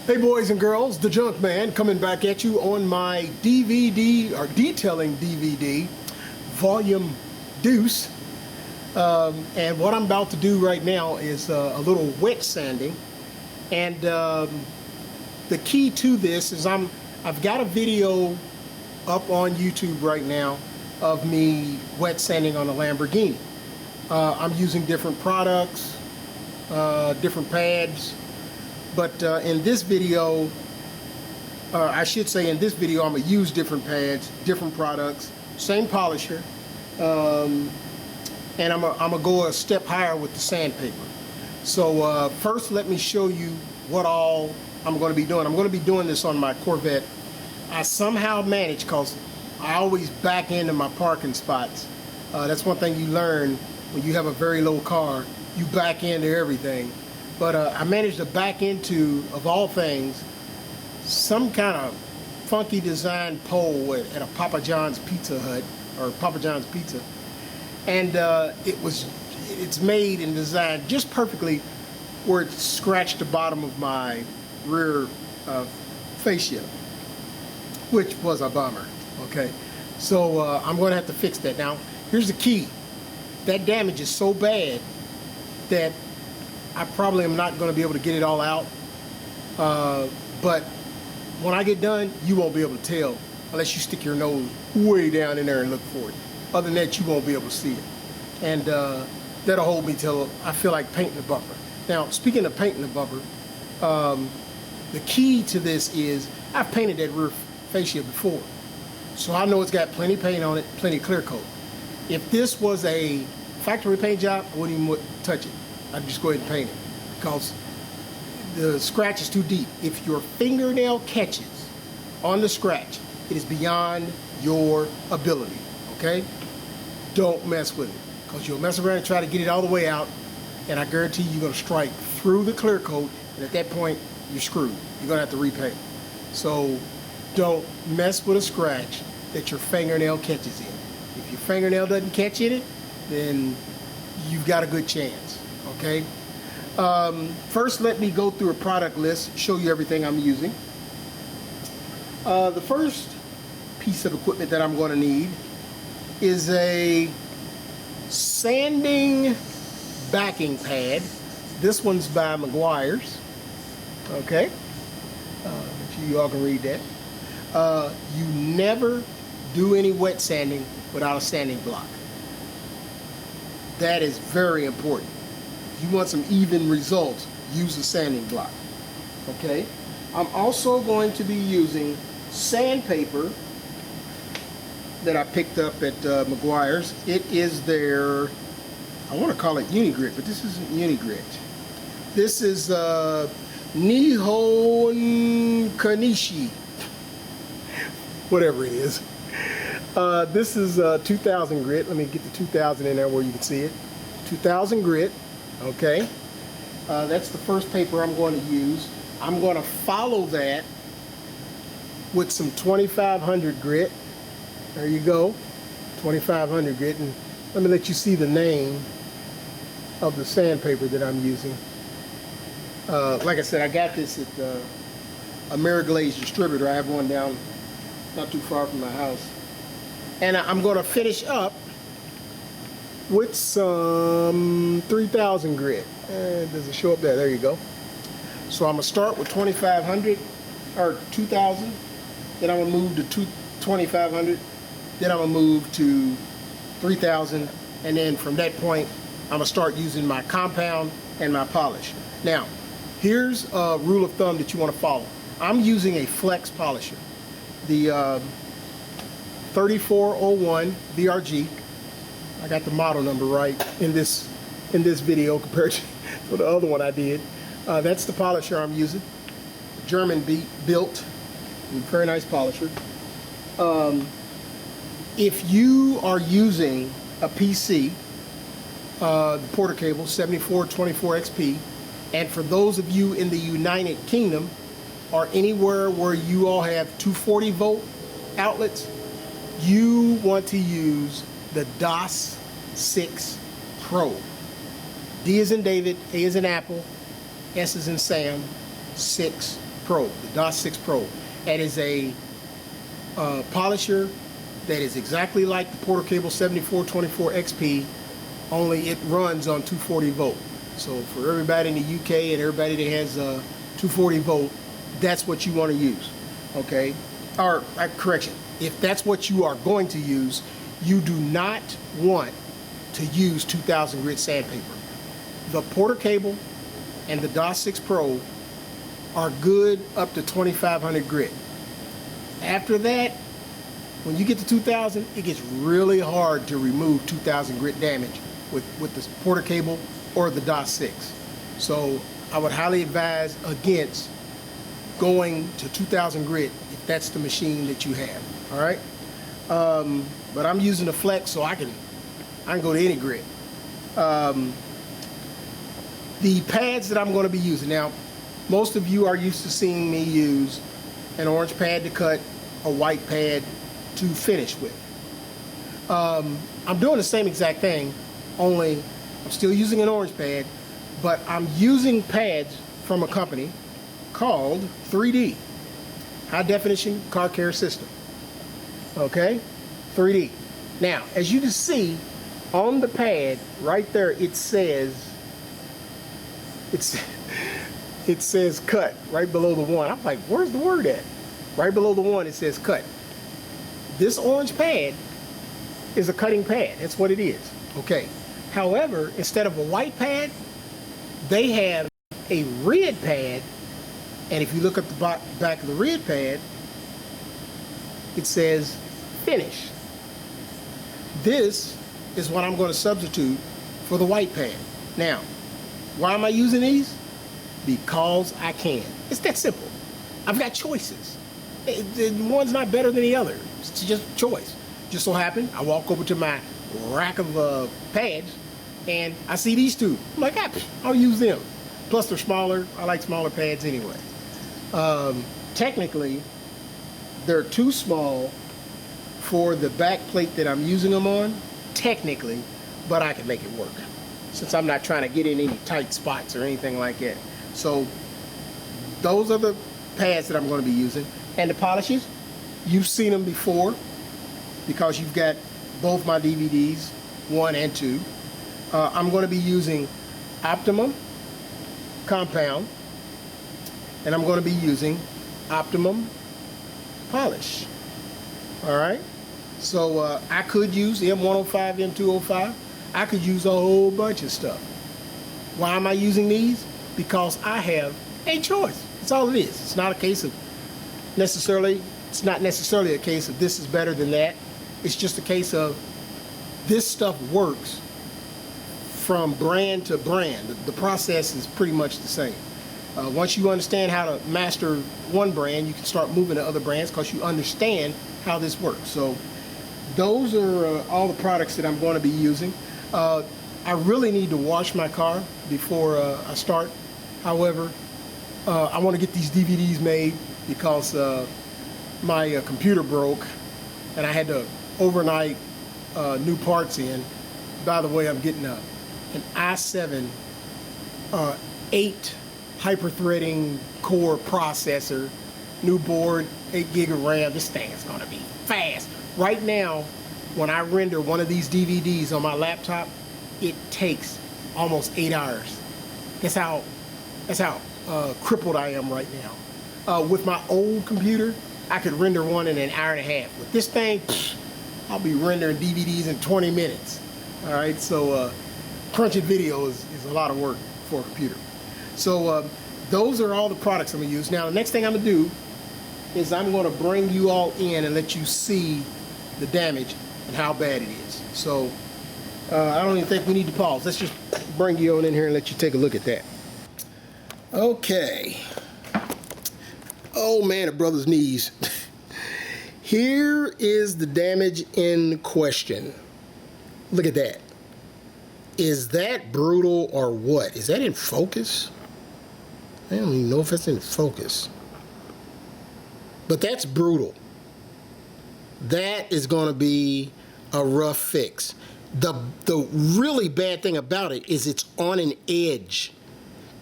Hey boys and girls, the Junkman coming back at you on my DVD, or detailing DVD, volume deuce. And what I'm about to do right now is a little wet sanding. And the key to this is I've got a video up on YouTube right now of me wet sanding on a Lamborghini. I'm using different products, different pads. But in this video, I should say in this video, I'm going to use different pads, different products, same polisher, and I'm going to go a step higher with the sandpaper. So first let me show you what all I'm going to be doing. I'm going to be doing this on my Corvette. I somehow managed, because I always back into my parking spots. That's one thing you learn when you have a very low car. You back into everything. But I managed to back into, of all things, some kind of funky design pole at a Papa John's Pizza Hut, or Papa John's Pizza. And it's made and designed just perfectly where it scratched the bottom of my rear fascia, which was a bummer, okay? So I'm gonna have to fix that. Now, here's the key. That damage is so bad that I probably am not going to be able to get it all out, but when I get done, you won't be able to tell unless you stick your nose way down in there and look for it. Other than that, you won't be able to see it, and that'll hold me till I feel like painting the bumper. Now, speaking of painting the bumper, the key to this is I've painted that rear fascia before, so I know it's got plenty of paint on it, plenty of clear coat. If this was a factory paint job, I wouldn't even touch it. I'd just go ahead and paint it because the scratch is too deep. If your fingernail catches on the scratch, it is beyond your ability, okay? Don't mess with it, because you'll mess around and try to get it all the way out, and I guarantee you're gonna strike through the clear coat, and at that point, you're screwed. You're gonna have to repaint. So don't mess with a scratch that your fingernail catches in. If your fingernail doesn't catch in it, then you've got a good chance. Okay. First, let me go through a product list, show you everything I'm using. The first piece of equipment that I'm going to need is a sanding backing pad. This one's by Meguiar's. Okay. Make sure you all can read that. You never do any wet sanding without a sanding block. That is very important. If you want some even results, use a sanding block. Okay? I'm also going to be using sandpaper that I picked up at Meguiar's. It is their, I want to call it Unigrit, but this isn't Unigrit. This is Nihon Kanishi, whatever it is. This is 2000 grit. Let me get the 2000 in there where you can see it. 2000 grit. Okay, that's the first paper I'm going to use. I'm going to follow that with some 2500 grit. There you go, 2500 grit. And let me let you see the name of the sandpaper that I'm using. Like I said, I got this at Ameriglaze Distributor. I have one down not too far from my house. And I'm going to finish up with some 3000 grit. Does it show up there? There you go. So I'm going to start with 2500 or 2000. Then I'm going to move to 2500. Then I'm going to move to 3000. And then from that point, I'm going to start using my compound and my polish. Now, here's a rule of thumb that you want to follow. I'm using a flex polisher. The 3401 VRG. I got the model number right in this video compared to the other one I did. That's the polisher I'm using. German built, very nice polisher. If you are using a PC, the Porter Cable 7424XP, and for those of you in the United Kingdom or anywhere where you all have 240 volt outlets, you want to use the DOS 6 Pro. D as in David, A as in Apple, S as in Sam, 6 Pro, the DOS 6 Pro. That is a polisher that is exactly like the Porter Cable 7424 XP, only it runs on 240 volt. So for everybody in the UK and everybody that has 240 volt, that's what you want to use, okay? Or correction, if that's what you are going to use, you do not want to use 2000 grit sandpaper. The Porter Cable and the DOS 6 Pro are good up to 2500 grit. After that, when you get to 2000, it gets really hard to remove 2000 grit damage with the Porter Cable or the DOS 6. So I would highly advise against going to 2000 grit if that's the machine that you have, all right? But I'm using the Flex, so I can go to any grit. The pads that I'm going to be using, now most of you are used to seeing me use an orange pad to cut, a white pad to finish with. I'm doing the same exact thing, only I'm still using an orange pad, but I'm using pads from a company called 3D, High Definition Car Care System. Okay, 3D. Now, as you can see on the pad right there, it says cut right below the one. I'm like, where's the word at? Right below the one, it says cut. This orange pad is a cutting pad. That's what it is. Okay. However, instead of a white pad, they have a red pad, and if you look at the back of the red pad, it says finish. This is what I'm going to substitute for the white pad. Now, why am I using these? Because I can. It's that simple. I've got choices. One's not better than the other. It's just choice. Just so happened, I walk over to my rack of pads, and I see these two. I'm like, I'll use them. Plus, they're smaller. I like smaller pads anyway. Technically, they're too small for the back plate that I'm using them on, technically, but I can make it work since I'm not trying to get in any tight spots or anything like that. So those are the pads that I'm going to be using. And the polishes, you've seen them before because you've got both my DVDs, 1 and 2. I'm going to be using Optimum Compound, and I'm going to be using Optimum Polish. All right? So I could use M105, M205. I could use a whole bunch of stuff. Why am I using these? Because I have a choice. That's all it is. It's not a case of it's not necessarily a case of this is better than that. It's just a case of this stuff works from brand to brand. The process is pretty much the same. Once you understand how to master one brand, you can start moving to other brands because you understand how this works. So those are all the products that I'm going to be using. I really need to wash my car before I start. However, I want to get these DVDs made because my computer broke and I had to overnight new parts in. By the way, I'm getting an i7 8 hyper-threading core processor, new board, 8 gig of RAM. This thing is going to be fast. Right now, when I render one of these DVDs on my laptop, it takes almost 8 hours. That's how crippled I am right now. With my old computer, I could render one in an hour and a half. With this thing, I'll be rendering DVDs in 20 minutes. All right, so crunching video is a lot of work for a computer. So those are all the products I'm gonna use. Now, the next thing I'm gonna do is I'm gonna bring you all in and let you see the damage and how bad it is. So I don't even think we need to pause. Let's just bring you on in here and let you take a look at that. Okay. Oh man, a brother's knees. Here is the damage in question. Look at that. Is that brutal or what? Is that in focus? I don't even know if it's in focus. But that's brutal. That is going to be a rough fix. The really bad thing about it is it's on an edge.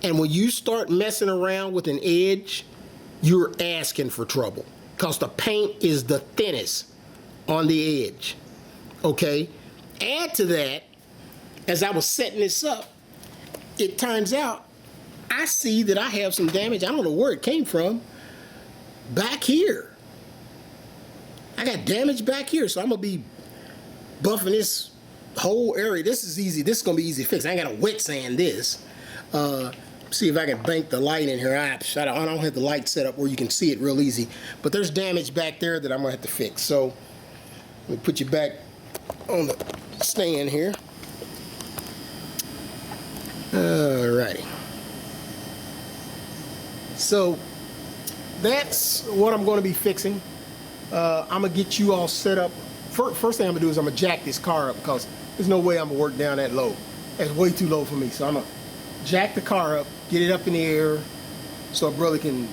And when you start messing around with an edge, you're asking for trouble, because the paint is the thinnest on the edge. Okay? Add to that, as I was setting this up, it turns out I see that I have some damage. I don't know where it came from. Back here. I got damage back here, so I'm going to be buffing this whole area. This is easy. This is going to be easy to fix. I ain't got to wet sand this. See if I can bank the light in here. I don't have the light set up where you can see it real easy. But there's damage back there that I'm going to have to fix. So let me put you back on the stand here. Alrighty. So that's what I'm going to be fixing. I'm going to get you all set up. First thing I'm going to do is I'm going to jack this car up, because there's no way I'm going to work down that low. That's way too low for me. So I'm going to jack the car up, get it up in the air so a brother can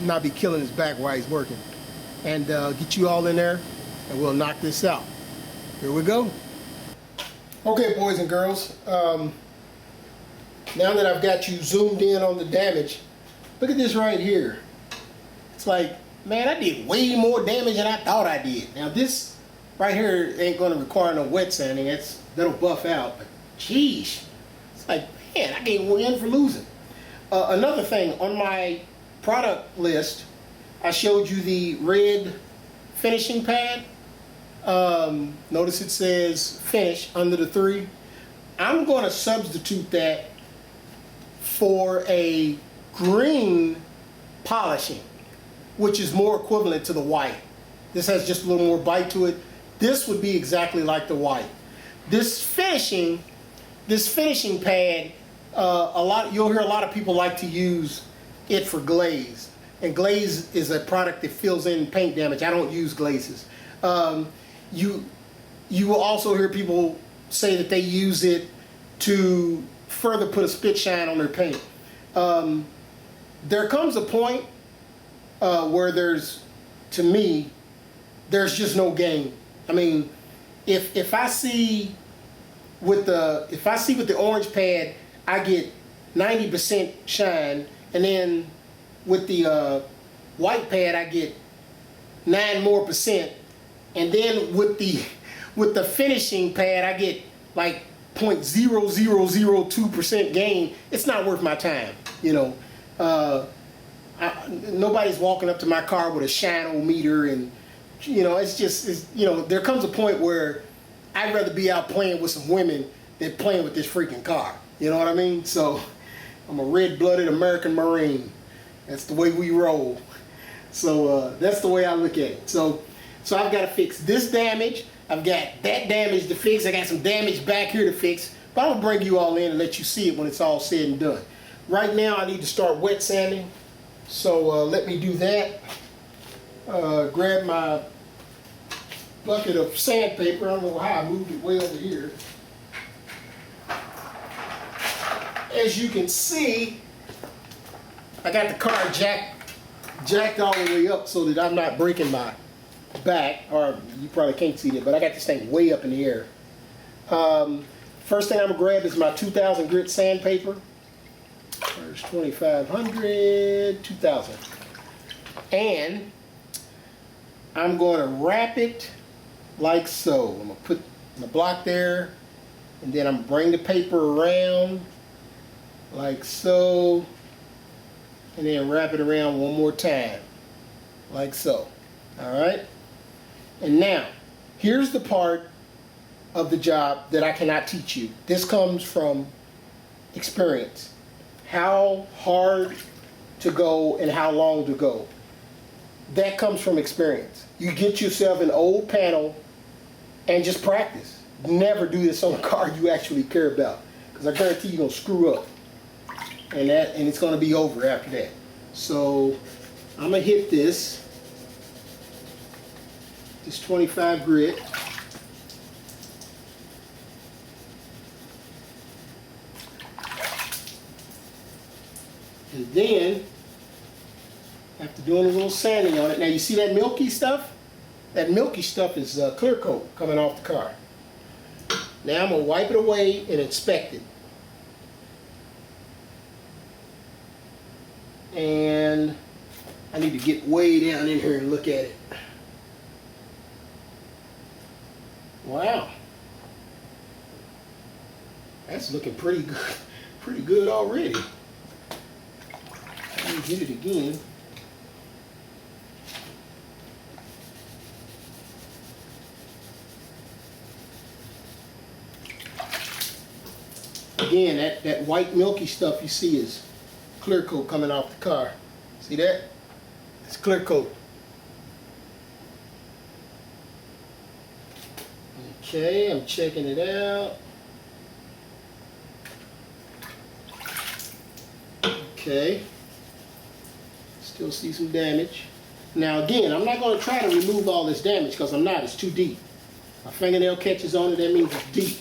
not be killing his back while he's working. And get you all in there, and we'll knock this out. Here we go. Okay, boys and girls. Now that I've got you zoomed in on the damage, look at this right here. It's like, man, I did way more damage than I thought I did. Now this right here ain't gonna require no wet sanding. That'll buff out, but geez. It's like, man, I gave win for losing. Another thing, on my product list, I showed you the red finishing pad. Notice it says finish under the 3. I'm gonna substitute that for a green polishing, which is more equivalent to the white. This has just a little more bite to it. This would be exactly like the white. This finishing pad, you'll hear a lot of people like to use it for glaze. And glaze is a product that fills in paint damage. I don't use glazes. You will also hear people say that they use it to further put a spit shine on their paint. There comes a point where to me, there's just no gain. I mean, if I see with the orange pad, I get 90% shine, and then with the white pad, I get 9% more, and then with the finishing pad, I get like 0.0002% gain. It's not worth my time, you know. Nobody's walking up to my car with a shine-o-meter, and you know, there comes a point where I'd rather be out playing with some women than playing with this freaking car. You know what I mean? So I'm a red-blooded American Marine. That's the way we roll. So that's the way I look at it. So I've got to fix this damage. I've got that damage to fix. I got some damage back here to fix. But I'm going to bring you all in and let you see it when it's all said and done. Right now I need to start wet sanding. So let me do that. Grab my bucket of sandpaper. I don't know how I moved it way over here. As you can see, I got the car jacked all the way up so that I'm not breaking my back, or you probably can't see it, but I got this thing way up in the air. First thing I'm gonna grab is my 2000 grit sandpaper. There's 2500, 2000. And I'm going to wrap it like so. I'm going to put my block there, and then I'm going to bring the paper around like so, and then wrap it around one more time like so. Alright? And now, here's the part of the job that I cannot teach you. This comes from experience. How hard to go and how long to go. That comes from experience. You get yourself an old panel and just practice. Never do this on a car you actually care about, because I guarantee you're going to screw up. And it's going to be over after that. So I'm going to hit this 25 grit. And then, after doing a little sanding on it, now you see that milky stuff? That milky stuff is clear coat coming off the car. Now I'm going to wipe it away and inspect it. And I need to get way down in here and look at it. Wow. That's looking pretty good already. Let me hit it again. Again, that white milky stuff you see is clear coat coming off the car. See that? It's clear coat. Okay, I'm checking it out. Okay. Still see some damage. Now again, I'm not going to try to remove all this damage because I'm not. It's too deep. My fingernail catches on it, that means it's deep.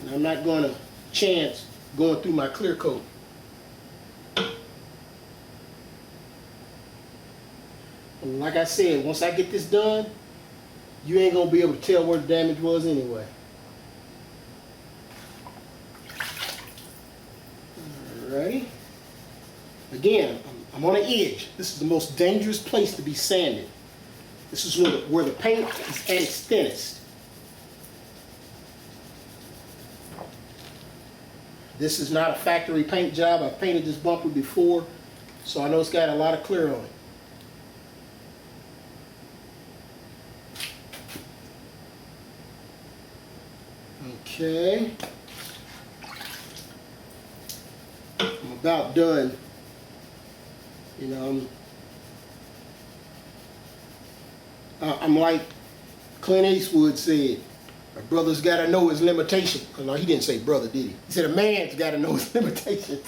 And I'm not going to chance going through my clear coat. And like I said, once I get this done, you ain't going to be able to tell where the damage was anyway. Alrighty. Again, I'm on an edge. This is the most dangerous place to be sanded. This is where the paint is at its thinnest. This is not a factory paint job. I've painted this bumper before, so I know it's got a lot of clear on it. Okay. I'm about done. You know, I'm like Clint Eastwood said, a brother's got to know his limitations. Oh, no, he didn't say brother, did he? He said a man's got to know his limitations.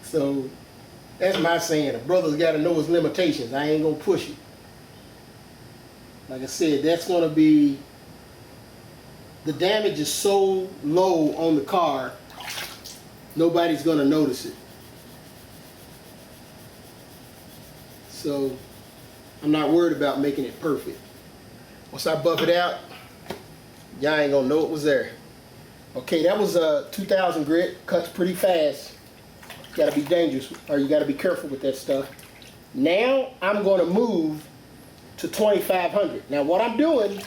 So that's my saying. A brother's got to know his limitations. I ain't going to push it. Like I said, that's going to be, the damage is so low on the car, nobody's going to notice it. So I'm not worried about making it perfect. Once I buff it out, y'all ain't gonna know it was there. Okay, that was a 2000 grit, cuts pretty fast. Gotta be dangerous, or you gotta be careful with that stuff. Now I'm gonna move to 2500. Now what I'm doing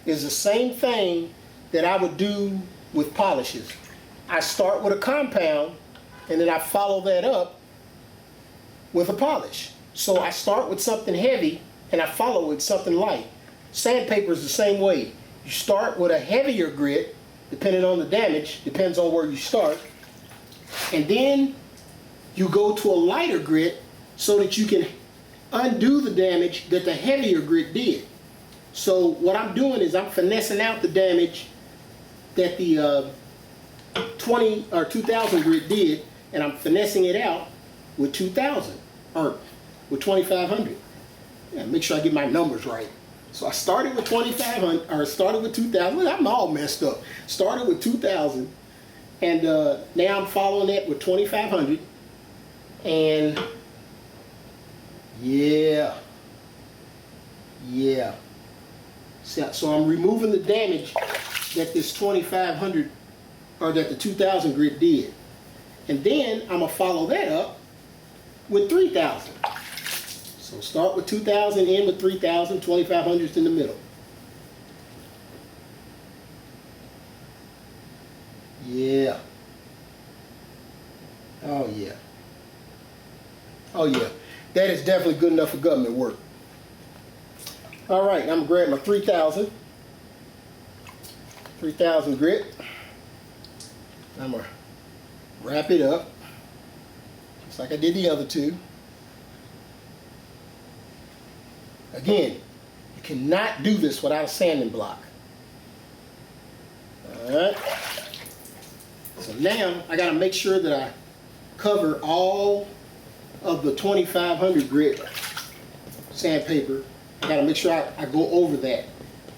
is the same thing that I would do with polishes. I start with a compound, and then I follow that up with a polish. So I start with something heavy, and I follow with something light. Sandpaper is the same way. You start with a heavier grit, depending on the damage, depends on where you start, and then you go to a lighter grit so that you can undo the damage that the heavier grit did. So what I'm doing is I'm finessing out the damage that the 20 or 2000 grit did, and I'm finessing it out with 2000 or with 2500. Yeah, make sure I get my numbers right. So I started with 2500, or started with 2000. I'm all messed up. Started with 2000, and now I'm following that with 2500. And yeah. So I'm removing the damage that this 2500 or that the 2000 grit did, and then I'm gonna follow that up with 3000. So start with 2000, end with 3000, 2500's in the middle. Yeah. Oh yeah. Oh yeah. That is definitely good enough for government work. All right, I'm gonna grab my 3000 grit. I'm gonna wrap it up, just like I did the other two. Again, you cannot do this without a sanding block. Alright. So now I gotta make sure that I cover all of the 2500 grit sandpaper. I gotta make sure I go over that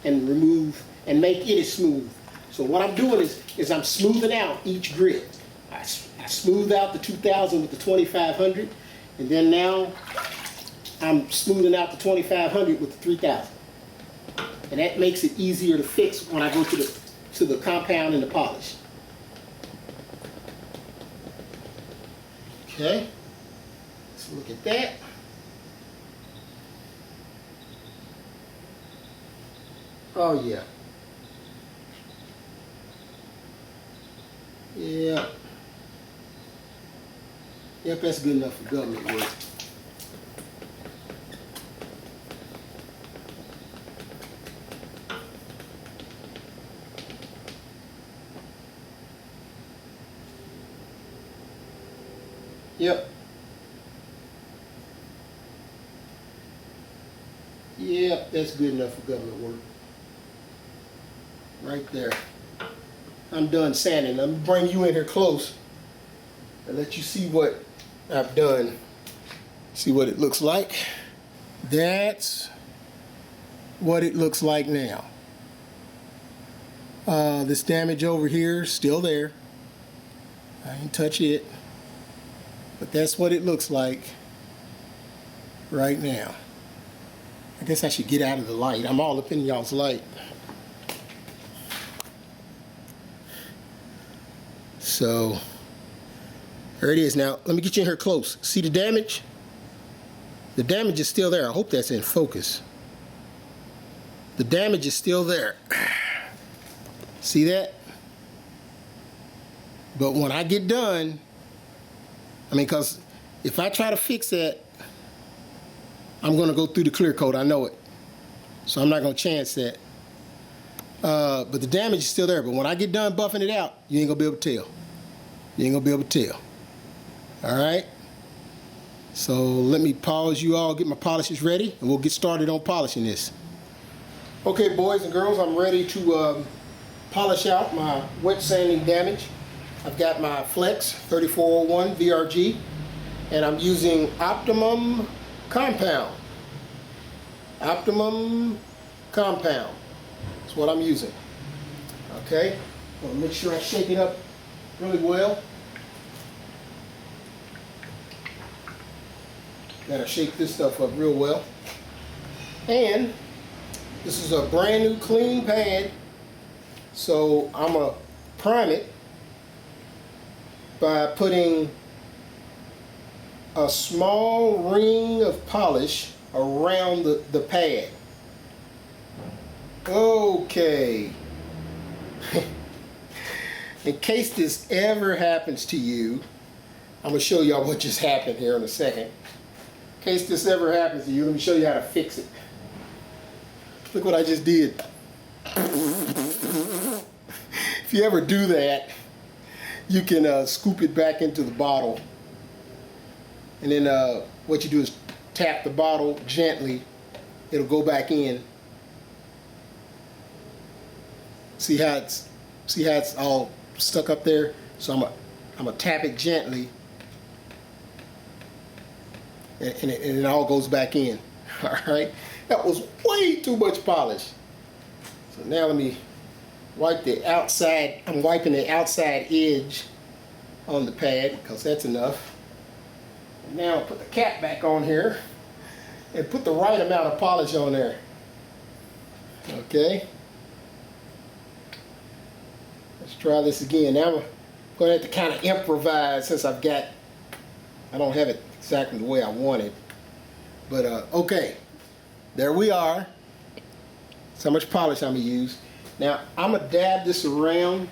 and remove and make it as smooth. So what I'm doing is I'm smoothing out each grit. I smooth out the 2000 with the 2500, and then now I'm smoothing out the 2500 with the 3000. And that makes it easier to fix when I go to the compound and the polish. Okay, let's look at that. Oh yeah. Yeah. Yep, that's good enough for government work. Yep. Yep, that's good enough for government work. Right there. I'm done sanding. I'm gonna bring you in here close and let you see what I've done. See what it looks like. That's what it looks like now. This damage over here is still there. I didn't touch it. But that's what it looks like right now. I guess I should get out of the light. I'm all up in y'all's light. So, there it is. Now, let me get you in here close. See the damage? The damage is still there. I hope that's in focus. The damage is still there. See that? But when I get done, I mean, because if I try to fix that, I'm going to go through the clear coat. I know it. So I'm not going to chance that. But the damage is still there. But when I get done buffing it out, you ain't going to be able to tell. You ain't going to be able to tell. All right? So let me pause you all, get my polishes ready, and we'll get started on polishing this. Okay, boys and girls, I'm ready to polish out my wet sanding damage. I've got my Flex 3401 VRG, and I'm using Optimum Compound. Optimum Compound. That's what I'm using. Okay, I'm gonna make sure I shake it up really well. Gotta shake this stuff up real well. And this is a brand new clean pad, so I'm gonna prime it by putting a small ring of polish around the pad. Okay. In case this ever happens to you, I'm going to show y'all what just happened here in a second. In case this ever happens to you, let me show you how to fix it. Look what I just did. If you ever do that, you can scoop it back into the bottle, and then what you do is tap the bottle gently. It'll go back in. See how it's all stuck up there? So I'm gonna tap it gently, and it all goes back in. All right. That was way too much polish. So now let me wipe the outside. I'm wiping the outside edge on the pad because that's enough. And now I'll put the cap back on here and put the right amount of polish on there. Okay. Let's try this again. Now I'm going to have to kind of improvise since I don't have it exactly the way I want it. But okay, there we are. That's how much polish I'm going to use. Now, I'm going to dab this around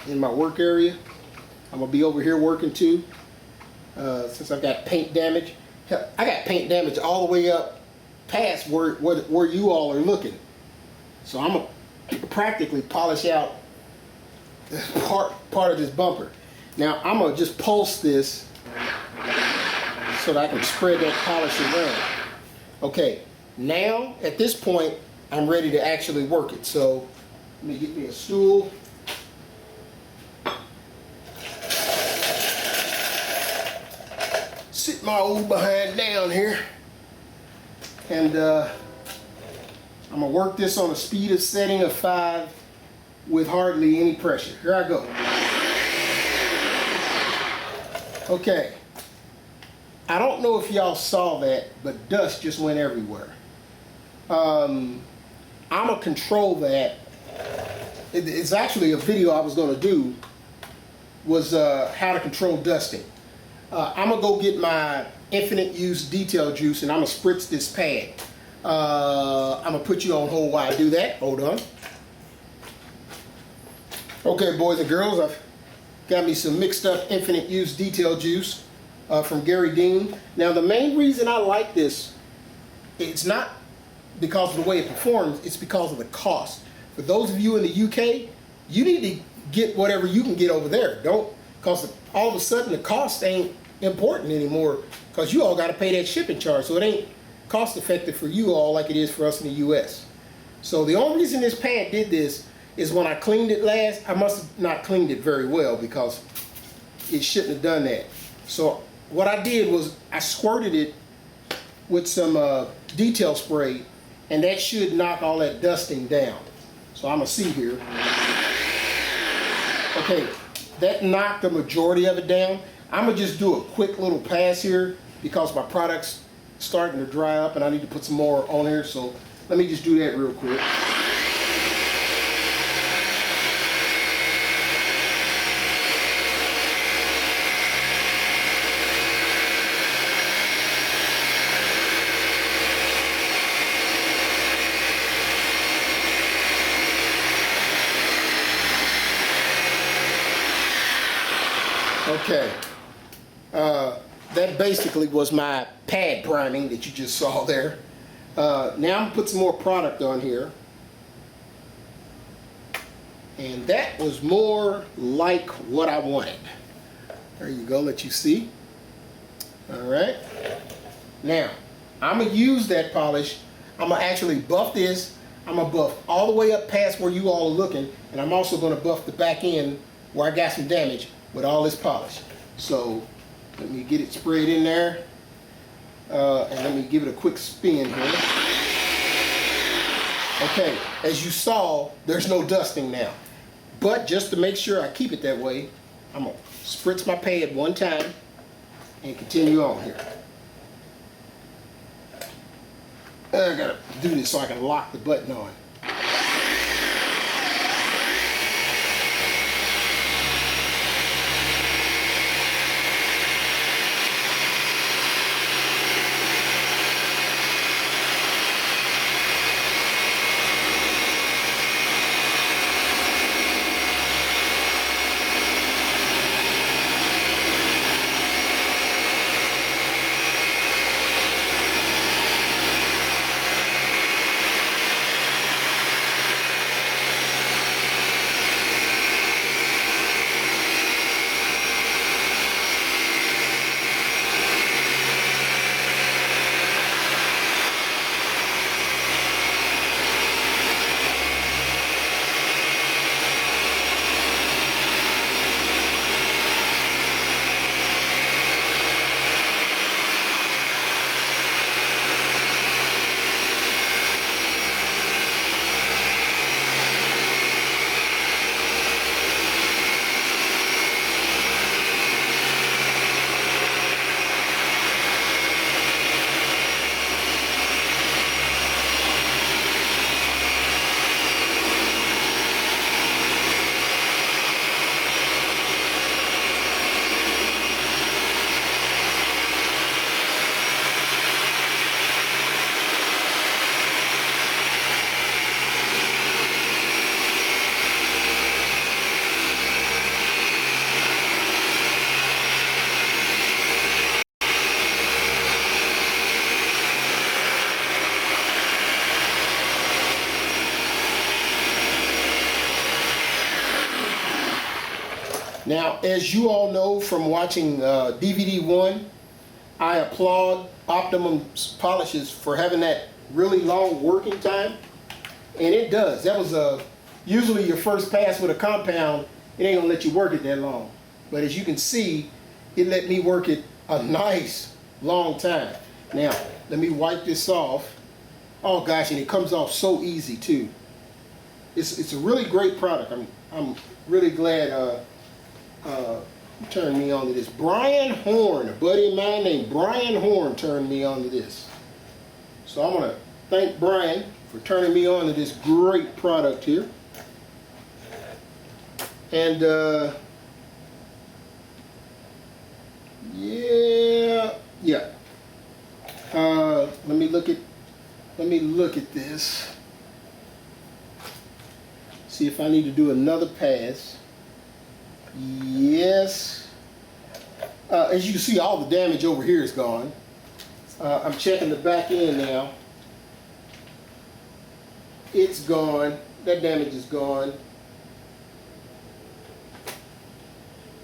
in my work area. I'm going to be over here working too, since I've got paint damage. Hell, I got paint damage all the way up past where you all are looking. So I'm going to practically polish out part of this bumper. Now, I'm going to just pulse this so that I can spread that polish around. Okay, now at this point, I'm ready to actually work it. So let me get me a stool. Sit my old behind down here. And I'm gonna work this on a speed of setting of 5 with hardly any pressure. Here I go. Okay. I don't know if y'all saw that, but dust just went everywhere. I'm gonna control that. It's actually a video I was gonna do was how to control dusting. I'm gonna go get my infinite use detail juice and I'm gonna spritz this pad. I'm gonna put you on hold while I do that. Hold on. Okay, boys and girls, I've got me some mixed up infinite use detail juice from Gary Dean. Now the main reason I like this, it's not because of the way it performs, it's because of the cost. For those of you in the UK, you need to get whatever you can get over there. Don't, because all of a sudden the cost ain't important anymore because you all got to pay that shipping charge. So it ain't cost effective for you all like it is for us in the US. So the only reason this pad did this is when I cleaned it last, I must have not cleaned it very well because it shouldn't have done that. So what I did was I squirted it with some detail spray, and that should knock all that dusting down. So I'm gonna see here. Okay, that knocked the majority of it down. I'm gonna just do a quick little pass here because my product's starting to dry up and I need to put some more on here. So let me just do that real quick. Okay, that basically was my pad priming that you just saw there. Now I'm going to put some more product on here. And that was more like what I wanted. There you go, let you see. Alright. Now, I'm going to use that polish. I'm going to actually buff this. I'm going to buff all the way up past where you all are looking. And I'm also going to buff the back end where I got some damage with all this polish. So let me get it sprayed in there and let me give it a quick spin here. Okay, as you saw, there's no dusting now. But just to make sure I keep it that way, I'm gonna spritz my pad one time and continue on here. I gotta do this so I can lock the button on. Now, as you all know from watching DVD 1, I applaud Optimum Polishes for having that really long working time, and it does. That was usually your first pass with a compound, it ain't gonna let you work it that long. But as you can see, it let me work it a nice long time. Now, let me wipe this off. Oh gosh, and it comes off so easy too. It's a really great product. I'm really glad who turned me on to this. Brian Horn, a buddy of mine named Brian Horn turned me on to this. So I want to thank Brian for turning me on to this great product here. And look at this. See if I need to do another pass. Yes. As you can see, all the damage over here is gone. I'm checking the back end now. It's gone. That damage is gone.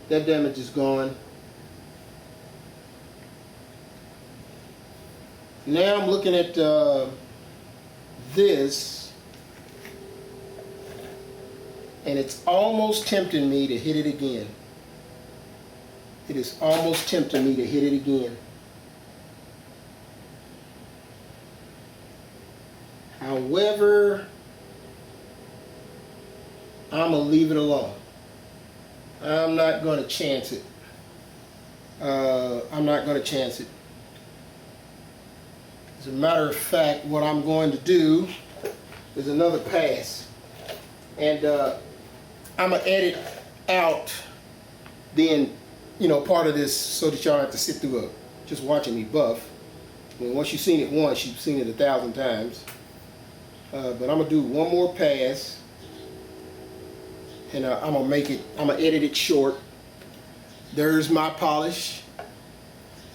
That damage is gone. Now I'm looking at this, and it's almost tempting me to hit it again. It is almost tempting me to hit it again. However, I'm going to leave it alone. I'm not going to chance it. I'm not going to chance it. As a matter of fact, what I'm going to do is another pass. And I'm going to edit out then, you know, part of this so that y'all have to sit through just watching me buff. I mean, once you've seen it once, you've seen it 1,000 times. But I'm going to do one more pass. And I'm going to edit it short. There's my polish.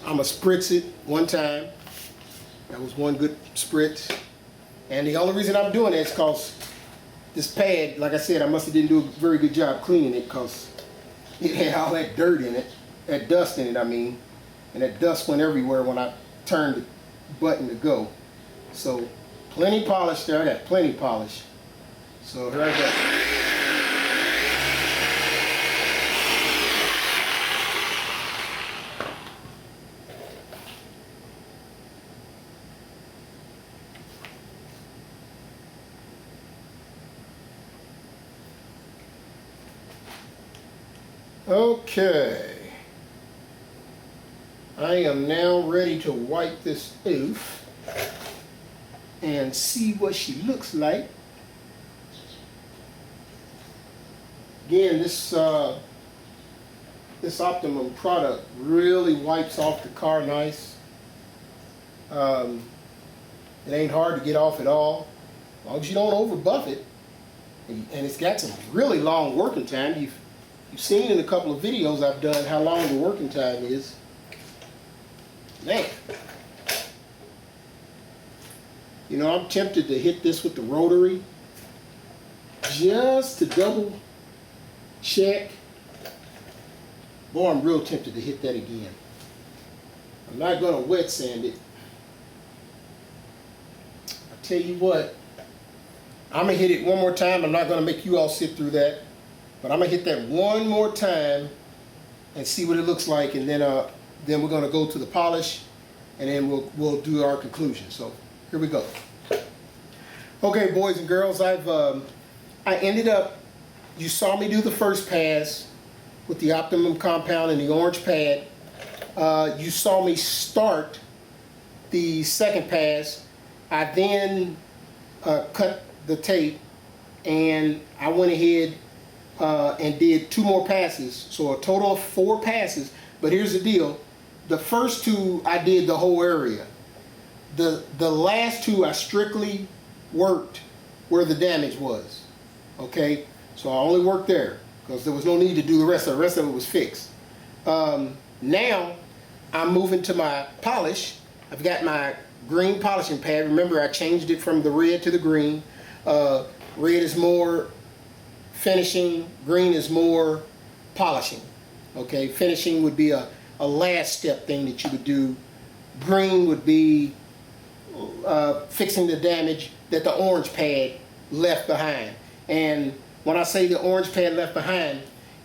I'm going to spritz it one time. That was one good spritz. And the only reason I'm doing that is because this pad, like I said, I must have didn't do a very good job cleaning it because it had all that dirt in it, that dust in it, I mean. And that dust went everywhere when I turned the button to go. So plenty polish there. I got plenty polish. So here I go. Okay, I am now ready to wipe this oof and see what she looks like. Again, this Optimum product really wipes off the car nice. It ain't hard to get off at all, as long as you don't over buff it. And it's got some really long working time. You've seen in a couple of videos I've done how long the working time is. Man. You know, I'm tempted to hit this with the rotary just to double check. Boy, I'm real tempted to hit that again. I'm not going to wet sand it. I tell you what, I'm going to hit it one more time. I'm not going to make you all sit through that. But I'm going to hit that one more time and see what it looks like, and then we're going to go to the polish, and then we'll do our conclusion. So here we go. Okay, boys and girls, I ended up, you saw me do the first pass with the Optimum compound and the orange pad. You saw me start the second pass. I then cut the tape, and I went ahead and did 2 more passes, so a total of 4 passes. But here's the deal: the first 2 I did the whole area. The last 2 I strictly worked where the damage was. Okay, so I only worked there because there was no need to do the rest of it. The rest of it was fixed. Now I'm moving to my polish. I've got my green polishing pad. Remember, I changed it from the red to the green. Red is more finishing, green is more polishing. Okay, finishing would be a last step thing that you would do. Green would be fixing the damage that the orange pad left behind. And when I say the orange pad left behind,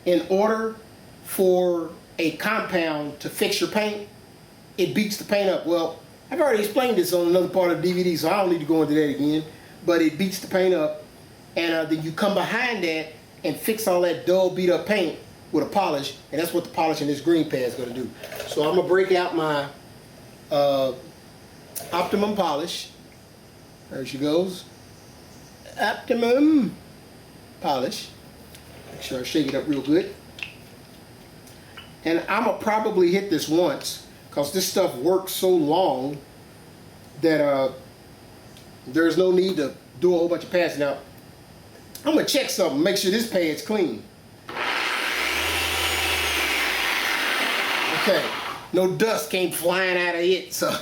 in order for a compound to fix your paint, it beats the paint up. Well, I've already explained this on another part of the DVD, so I don't need to go into that again. But it beats the paint up, and then you come behind that and fix all that dull, beat up paint with a polish, and that's what the polish in this green pad is going to do. So I'm going to break out my Optimum polish. There she goes. Optimum polish. Make sure I shake it up real good. And I'm going to probably hit this once, because this stuff works so long that there's no need to do a whole bunch of passing. Now, I'm gonna check something, make sure this pad's clean. Okay, no dust came flying out of it, so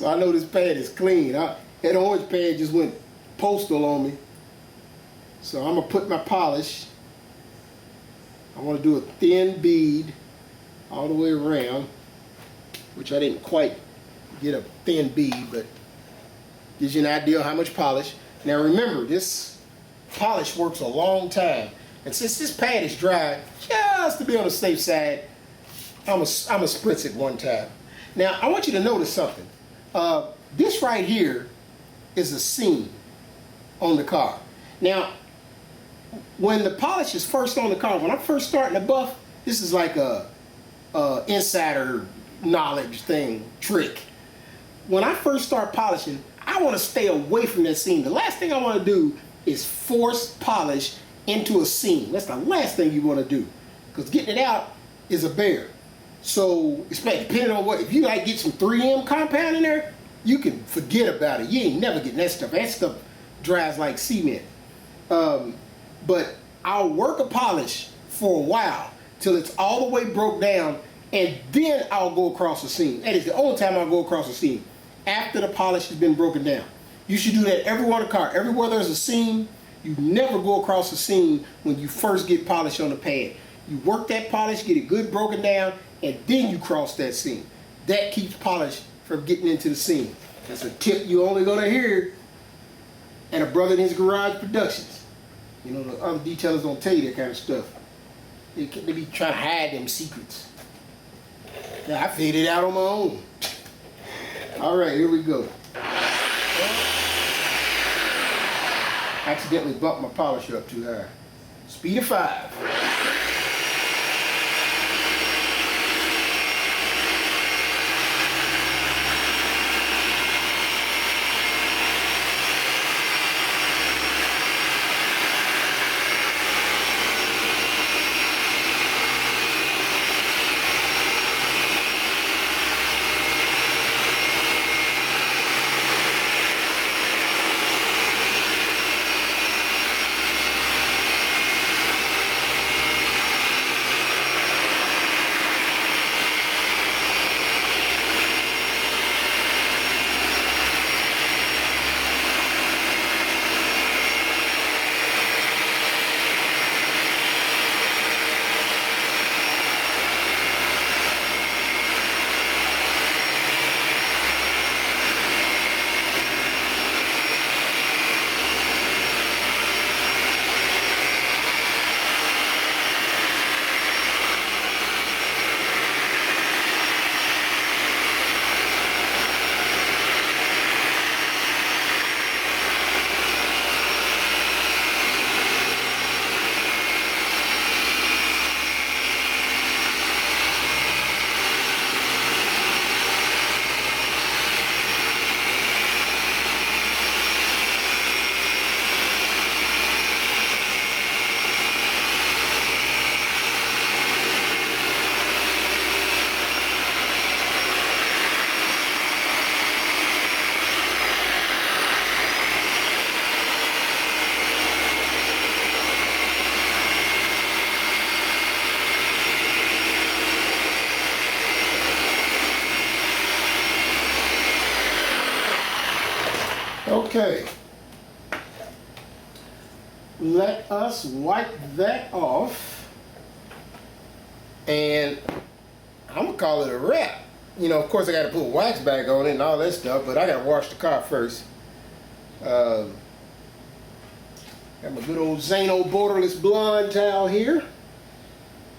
I know this pad is clean. That orange pad just went postal on me. So I'm gonna put my polish. I want to do a thin bead all the way around, which I didn't quite get a thin bead, but gives you an idea of how much polish. Now remember, this polish works a long time, and since this pad is dry, just to be on the safe side, I'm gonna spritz it one time. Now I want you to notice something. This right here is a seam on the car. Now, when the polish is first on the car, when I'm first starting to buff, this is like a insider knowledge trick. When I first start polishing, I want to stay away from that seam. The last thing I want to do is force polish into a seam. That's the last thing you want to do, because getting it out is a bear. So, especially depending on what, if you like get some 3M compound in there, you can forget about it. You ain't never getting that stuff. That stuff dries like cement. But I'll work a polish for a while till it's all the way broke down, and then I'll go across the seam. That is the only time I'll go across the seam, after the polish has been broken down. You should do that everywhere on the car. Everywhere there's a seam, you never go across the seam when you first get polish on the pad. You work that polish, get it good broken down, and then you cross that seam. That keeps polish from getting into the seam. That's a tip you're only gonna hear at a Brother in His Garage Productions. You know, the other detailers don't tell you that kind of stuff. They be trying to hide them secrets. Yeah, I figured it out on my own. All right, here we go. Accidentally bumped my polish up too high. Speed of 5. Okay, let us wipe that off, and I'm gonna call it a wrap. You know, of course I gotta put wax back on it and all that stuff, but I gotta wash the car first. Got my good old Zano borderless blonde towel here.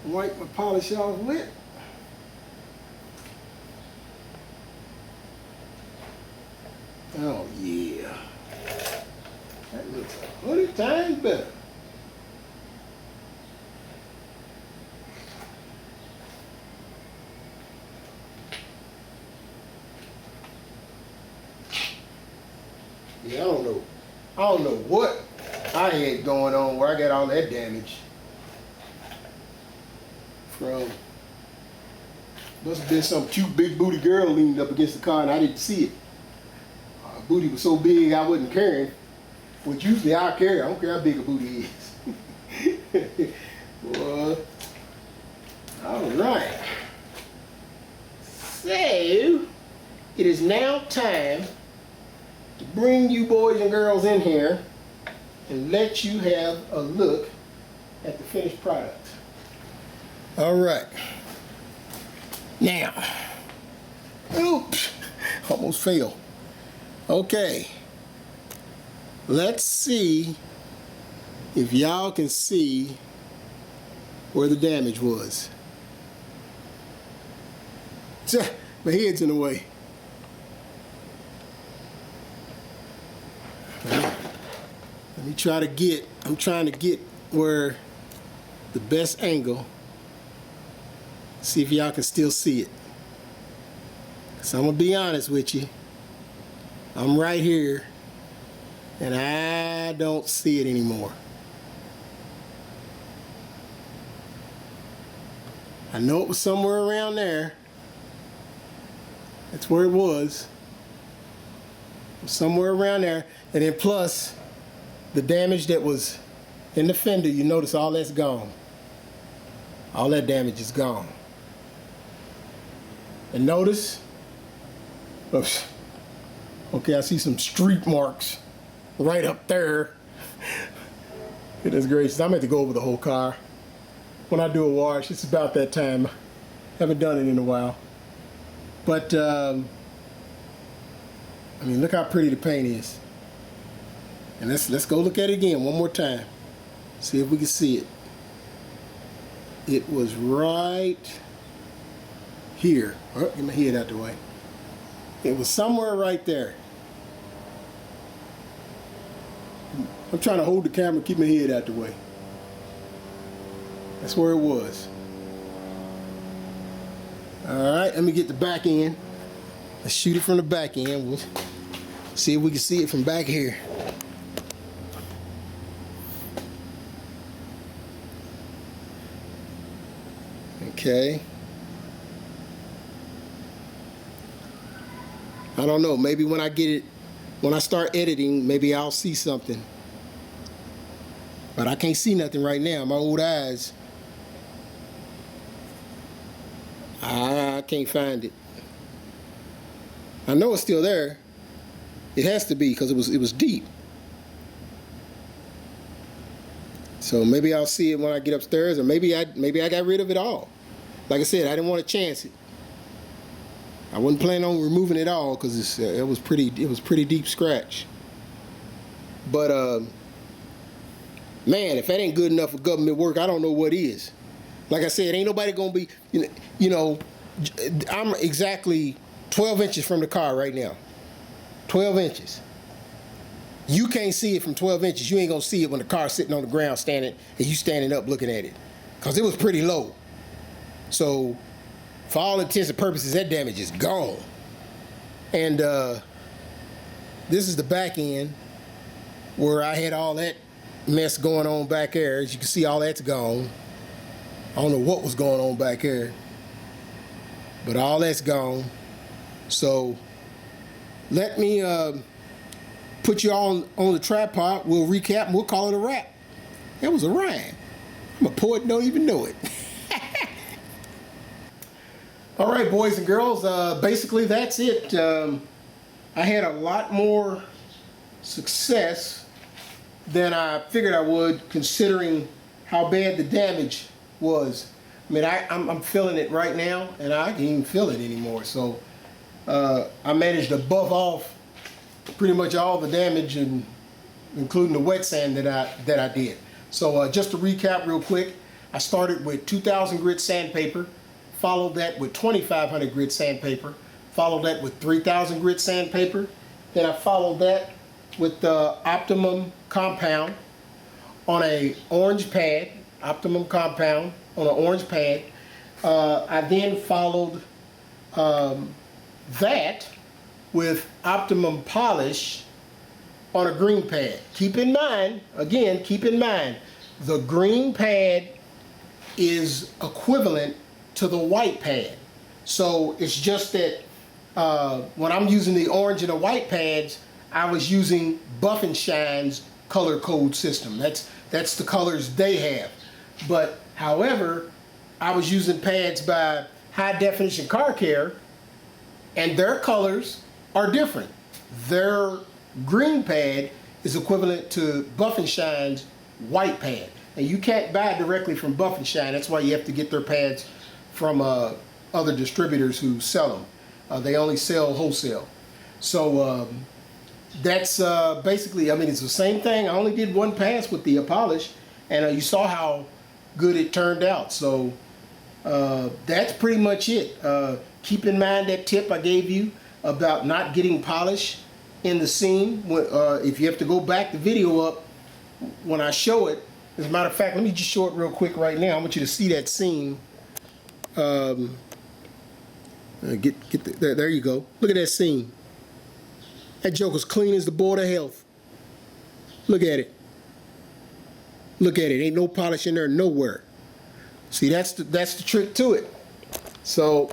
Wipe my polish off with. Oh yeah, that looks 100 times better. Yeah, I don't know what I had going on where I got all that damage from. Must have been some cute big booty girl leaned up against the car and I didn't see it. booty was so big I wasn't carrying, which usually I carry. I don't care how big a booty is. Well, all right. So, it is now time to bring you boys and girls in here and let you have a look at the finished product. All right. Now, oops, almost fell. Okay, let's see if y'all can see where the damage was. My head's in the way. Let me try to get, I'm trying to get where the best angle. See if y'all can still see it. So I'm gonna be honest with you. I'm right here and I don't see it anymore. I know it was somewhere around there. That's where it was. It was somewhere around there. And then plus the damage that was in the fender, you notice all that's gone. All that damage is gone. And notice, oops, okay, I see some street marks right up there. Goodness gracious, I'm going to go over the whole car. When I do a wash, it's about that time. Haven't done it in a while. But, I mean, look how pretty the paint is. And let's go look at it again one more time. See if we can see it. It was right here. Oh, get my head out the way. It was somewhere right there. I'm trying to hold the camera, keep my head out the way. That's where it was. Alright, let me get the back end. Let's shoot it from the back end. We'll see if we can see it from back here. Okay. I don't know, maybe when I get it, when I start editing, maybe I'll see something. But I can't see nothing right now. My old eyes, I can't find it. I know it's still there. It has to be because it was deep. So maybe I'll see it when I get upstairs, or maybe I got rid of it all. Like I said, I didn't want to chance it. I wasn't planning on removing it all because it was pretty deep scratch. But man, if that ain't good enough for government work, I don't know what is. Like I said, ain't nobody gonna be, you know, I'm exactly 12 inches from the car right now. 12 inches. You can't see it from 12 inches. You ain't gonna see it when the car's sitting on the ground standing and you standing up looking at it. Because it was pretty low. So, for all intents and purposes, that damage is gone. And this is the back end where I had all that mess going on back there. As you can see, all that's gone. I don't know what was going on back here, but all that's gone. So let me put you all on the tripod. We'll recap and we'll call it a wrap. That was a rhyme. I'm a poet, don't even know it. All right, boys and girls, basically that's it. I had a lot more success than I figured I would, considering how bad the damage was. I mean, I'm feeling it right now, and I can't even feel it anymore. So I managed to buff off pretty much all the damage, and including the wet sand that I did. So just to recap real quick, I started with 2,000 grit sandpaper, followed that with 2,500 grit sandpaper, followed that with 3,000 grit sandpaper, then I followed that with the Optimum Compound on a orange pad, Optimum Compound on an orange pad. I then followed that with Optimum Polish on a green pad. Keep in mind, again, keep in mind, the green pad is equivalent to the white pad. So it's just that when I'm using the orange and the white pads, I was using Buff and Shine's color code system. That's the colors they have. But however, I was using pads by High Definition Car Care, and their colors are different. Their green pad is equivalent to Buff and Shine's white pad. And you can't buy it directly from Buff and Shine. That's why you have to get their pads from other distributors who sell them. They only sell wholesale. So that's basically, I mean, it's the same thing. I only did one pass with the polish, and you saw how good it turned out. So that's pretty much it. Keep in mind that tip I gave you about not getting polish in the seam. If you have to go back the video up when I show it. As a matter of fact, let me just show it real quick right now. I want you to see that seam. There you go. Look at that seam. That joker's clean as the board of health. Look at it. Look at it. Ain't no polish in there nowhere. See, that's the trick to it. So,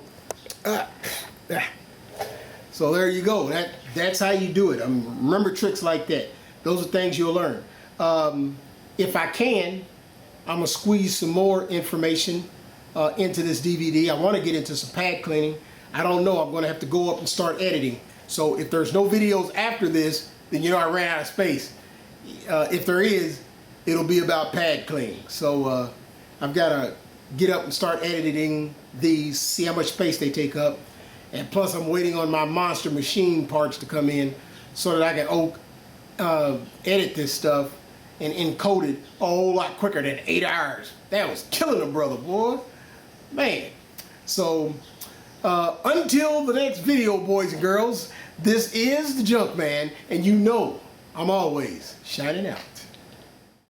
so there you go. That's how you do it. Remember tricks like that. Those are things you'll learn. If I can, I'm gonna squeeze some more information into this DVD. I want to get into some pad cleaning. I don't know. I'm gonna have to go up and start editing. So if there's no videos after this, then you know I ran out of space. If there is, it'll be about pad cleaning. So I've got to get up and start editing these, see how much space they take up. And plus I'm waiting on my monster machine parts to come in so that I can edit this stuff and encode it a whole lot quicker than 8 hours. That was killing a brother, boy. Man. So until the next video, boys and girls, this is the Junkman, and you know I'm always shining out.